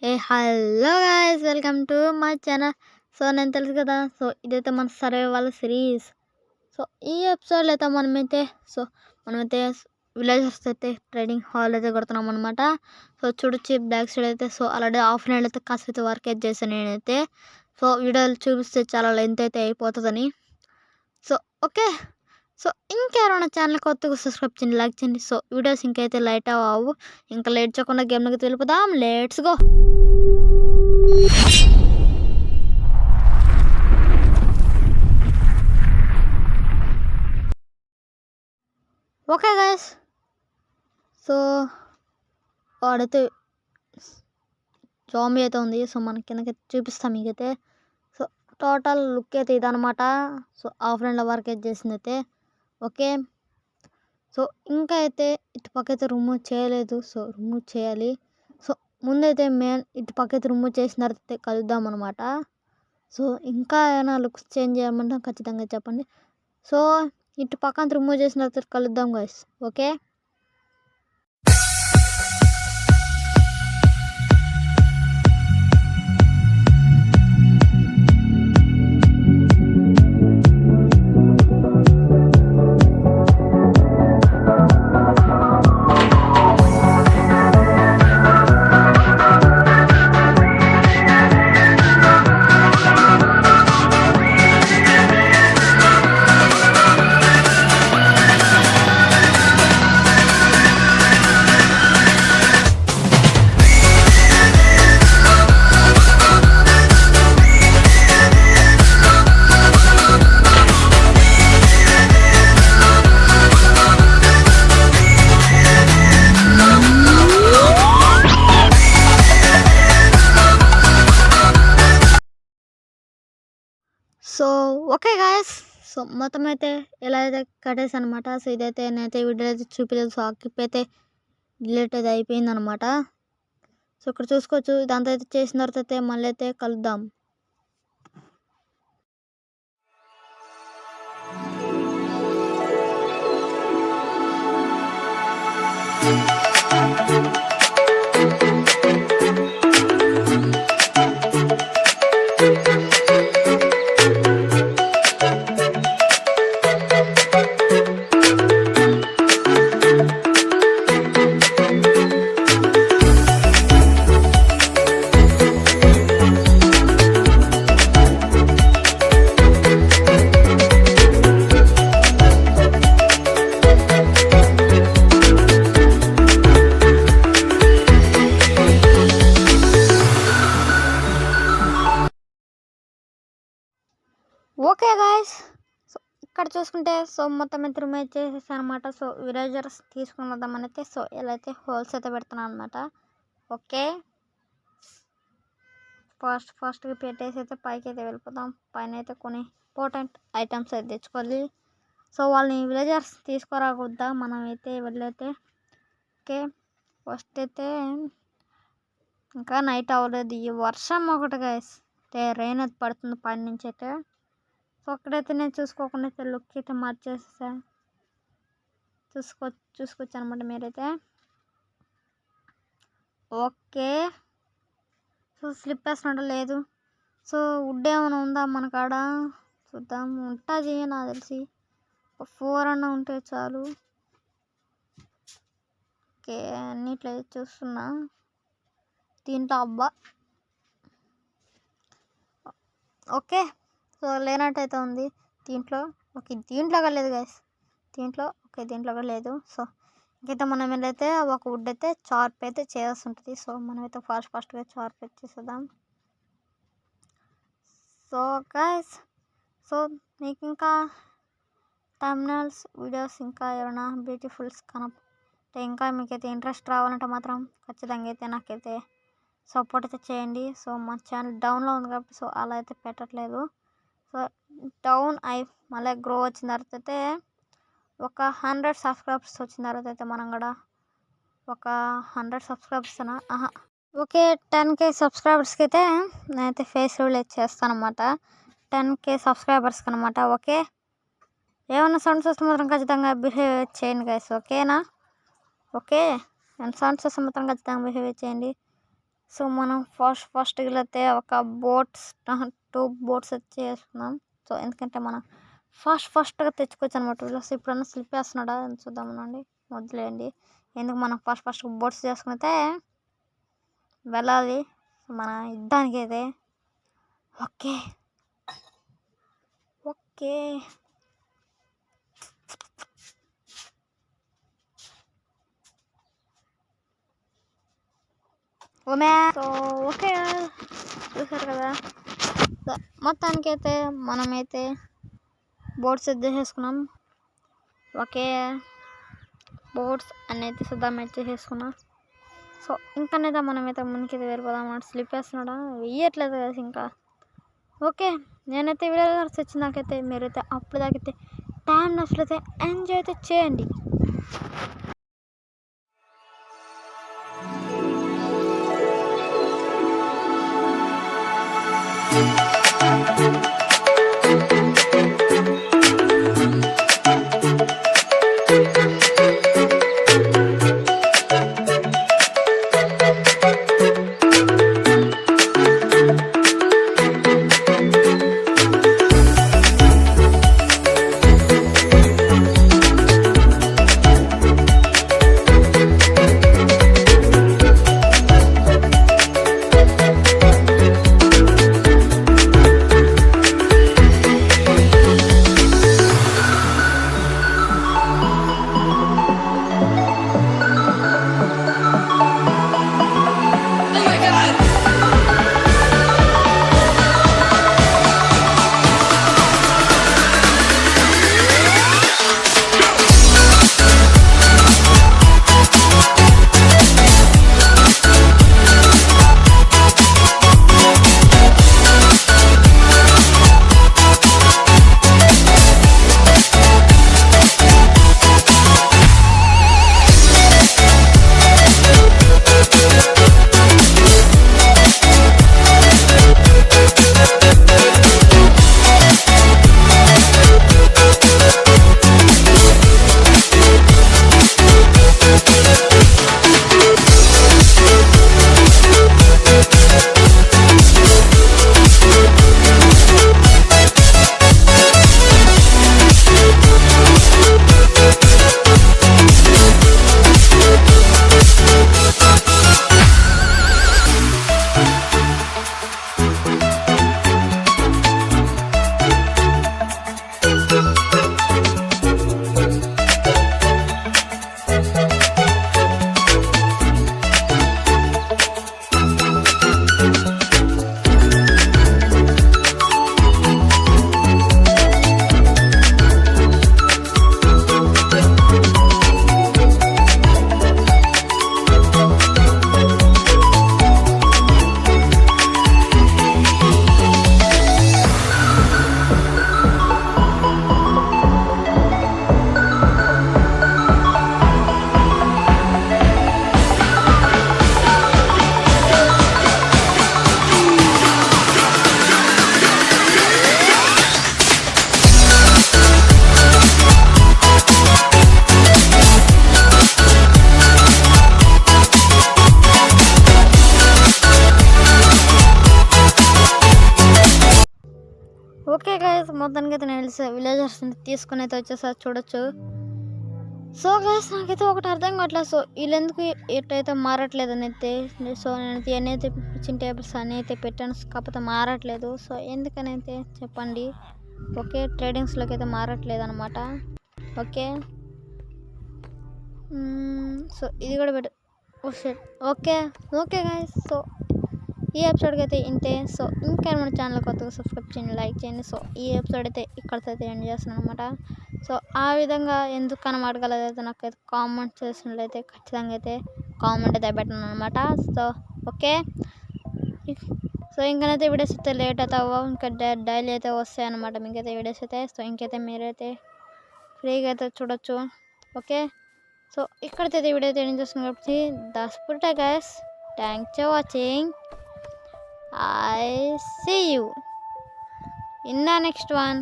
Hello guys, welcome to my channel. So నేను తెలుసు కదా, సో ఇదైతే మన సర్వైవల్ సిరీస్. సో ఈ ఎపిసోడ్లో అయితే మనమైతే విలేజర్స్ అయితే ట్రేడింగ్ హాల్ అయితే కొడుతున్నాం అనమాట. సో చూడొచ్చి బ్యాక్ సైడ్ అయితే సో ఆల్రెడీ ఆఫ్లైన్ అయితే కాస్త వర్క్ అయితే చేశాను నేనైతే. సో వీడియోలు చూపిస్తే చాలా లెంత్ అయితే అయిపోతుందని. సో ఓకే, సో ఇంకెవరైనా ఛానల్ కొత్తగా సబ్స్క్రైబ్ చేయండి, లైక్ చేయండి. సో వీడియోస్ ఇంకైతే లైట్ అవ్వవు. ఇంకా లేట్ చేయకుండా గేమ్లోకి వెళ్ళిపోదాం. Let's go. Okay guys, so వాడైతే జాంబీ అయితే ఉంది. సో మన కిందకి చూపిస్తాం మీకైతే. సో టోటల్ లుక్ అయితే ఇదనమాట. సో ఆఫ్లైన్లో వర్క్ అయితే చేసింది అయితే. ఓకే, సో ఇంకా అయితే ఇటుపక్క అయితే రిమూవ్ చేయలేదు. సో రిమూవ్ చేయాలి. సో ముందైతే ఇటుపక్క అయితే రిమూవ్ చేసిన తర్వాత కలుద్దాం అనమాట. సో ఇంకా ఏమైనా లుక్స్ చేంజ్ చేయమంటే ఖచ్చితంగా చెప్పండి. సో ఇటు పక్కన రిమూవ్ చేసిన తర్వాత కలుద్దాం guys. Okay, so okay guys, so మొత్తం అయితే ఎలా అయితే కట్టేసి అనమాట. సో ఇదైతే నేనైతే వీడియో అయితే చూపించలేదు. సో ఆ క్లిప్ అయితే డిలీట్ అయితే అయిపోయింది అనమాట. సో ఇక్కడ చూసుకోవచ్చు. ఇదంతా అయితే చేసిన తర్వాత అయితే మళ్ళీ అయితే కలుద్దాం. ఓకే గాయస్, సో ఇక్కడ చూసుకుంటే సో మొత్తం అయితే రిమూవ్ చేసేసాను అనమాట. సో విలేజర్స్ తీసుకుని వద్దామని అయితే సో ఇలా అయితే హోల్స్ అయితే పెడుతున్నాను అనమాట. ఓకే, ఫాస్ట్గా పెట్టేసి అయితే పైకి అయితే వెళ్ళిపోతాం. పైన అయితే కొన్ని ఇంపార్టెంట్ ఐటమ్స్ అయితే తెచ్చుకోవాలి. సో వాళ్ళని విలేజర్స్ తీసుకురాకూడదా, మనం అయితే వెళ్ళైతే. ఓకే, ఫస్ట్ అయితే ఇంకా నైట్ అవ్వలేదు. ఈ వర్షం ఒకటి గాయస్, అయితే రెయిన్ అయితే పడుతుంది పైన నుంచి అయితే. సో అక్కడైతే నేను చూసుకోకుండా అయితే లుక్ అయితే మార్చేసా. చూసుకోవచ్చు అనమాట మీరైతే. ఓకే, సో స్లిప్ వేసినట్టు లేదు. సో వుడ్ ఏమైనా ఉందా మన కాడ చూద్దాం. ఉంటుంది నాకు తెలిసి 4 అన్న ఉంటే చాలు. ఓకే, అన్నిట్లో చూస్తున్నా. దీంట్లో అబ్బా ఓకే, సో లేనట్టయితే ఉంది దీంట్లో. ఓకే, దీంట్లో కూడా లేదు గైస్. దీంట్లో కూడా లేదు. సో ఇంకైతే మనం ఏంటైతే ఒక వుడ్ అయితే చార్ప్ అయితే చేయాల్సి ఉంటుంది. సో మనమైతే ఫాస్ట్గా చార్ప్ అయితే చేసేద్దాం. సో గైస్, సో మీకు ఇంకా థంబ్నెయిల్స్ వీడియోస్ ఇంకా ఏమైనా బ్యూటిఫుల్స్ కనపడితే ఇంకా మీకైతే ఇంట్రెస్ట్ రావాలంటే మాత్రం ఖచ్చితంగా అయితే నాకైతే సపోర్ట్ అయితే చేయండి. సో మా ఛానల్ డౌన్లో ఉంది కాబట్టి సో అలా అయితే పెట్టట్లేదు. సో డౌన్ మళ్ళీ గ్రో వచ్చిన తర్వాత అయితే ఒక 100 సబ్స్క్రైబర్స్ వచ్చిన తర్వాత అయితే మనం కూడా ఒక 100 సబ్స్క్రైబర్స్ ఓకే 10K సబ్స్క్రైబర్స్కి అయితే నేనైతే ఫేస్ రివీల్ చేస్తాను అనమాట. 10K సబ్స్క్రైబర్స్కి అనమాట. ఓకే, ఏమన్నా సౌండ్స్ వస్తే మాత్రం ఖచ్చితంగా బిహేవ్ చేయండి గైస్. ఓకేనా? ఓకే, నేను సౌండ్స్ వస్తే మాత్రం ఖచ్చితంగా బిహేవ్ చేయండి. సో మనం ఫాస్ట్గా వెళ్తే ఒక బోట్స్ 2 బోట్స్ వచ్చి వేసుకుందాం. సో ఎందుకంటే మనం ఫాస్ట్గా తెచ్చుకోవచ్చు అనమాట. సో ఇప్పుడన్నా స్లిప్ వేస్తున్నాడా చూద్దామనండి. వదిలేయండి, ఎందుకు మనం ఫాస్ట్గా బోట్స్ చేసుకునితే వెళ్ళాలి మన యుద్ధానికి అయితే. ఓకే ఓకే సో ఓకే చూసారు కదా. సో మొత్తానికైతే మనమైతే బోట్స్ చేసేసుకున్నాం. ఓకే బోట్స్ అనేది సిద్ధం చేసేసుకున్నాం. సో ఇంకనైతే మనమైతే ముందుకైతే వెళ్ళిపోదాం అన్నమాట. స్లిప్ వేస్తున్నాడా వెయ్యట్లేదు కదా ఇంకా. ఓకే నేనైతే వీడియో వచ్చిన నాకైతే మీరైతే అప్పుడు దాకైతే టైం నచ్చితే ఎంజాయ్ అయితే చేయండి. ఓకే గైస్ మొత్తానికి అయితే నేను విలేజర్స్ తీసుకుని అయితే వచ్చేసారి చూడొచ్చు. సో గైస్ నాకైతే ఒకటి అర్థం కావట్లేదు. సో వీళ్ళెందుకు ఎట్టయితే మారట్లేదు అని అయితే. సో నేనైతే ఎన్నైతే ఇచ్చిన టేబుల్స్ అన్నీ అయితే పెట్టాను, కాకపోతే మారట్లేదు. సో ఎందుకని అయితే చెప్పండి. ఓకే ట్రేడింగ్స్లోకి అయితే మారట్లేదు అనమాట. ఓకే సో ఇది కూడా పెట్టు. ఓకే ఓకే గైస్ సో ఈ ఎపిసోడ్కి అయితే ఇంతే. సో ఇంకా మన ఛానల్ కొత్తగా సబ్స్క్రైబ్ చేయండి, లైక్ చేయండి. సో ఈ ఎపిసోడ్ అయితే ఇక్కడితో అయితే ఎండ్ చేస్తున్నాను అనమాట. సో ఆ విధంగా ఎందుకు కనబడగలదైతే నాకైతే కామెంట్ చేసినట్లయితే ఖచ్చితంగా అయితే కామెంట్ అయితే పెట్టను అనమాట. సో ఓకే సో ఇంకనైతే వీడియోస్ అయితే లేట్ అయితే ఇంకా డైలీ అయితే వస్తాయి అనమాట మీకైతే వీడియోస్ అయితే. సో ఇంకైతే మీరైతే ఫ్రీగా అయితే చూడొచ్చు. ఓకే సో ఇక్కడైతే వీడియో అయితే ఎండ్ చేస్తున్నాను కాబట్టి దాస్పుట guys. Thanks for watching. I see you in the next one.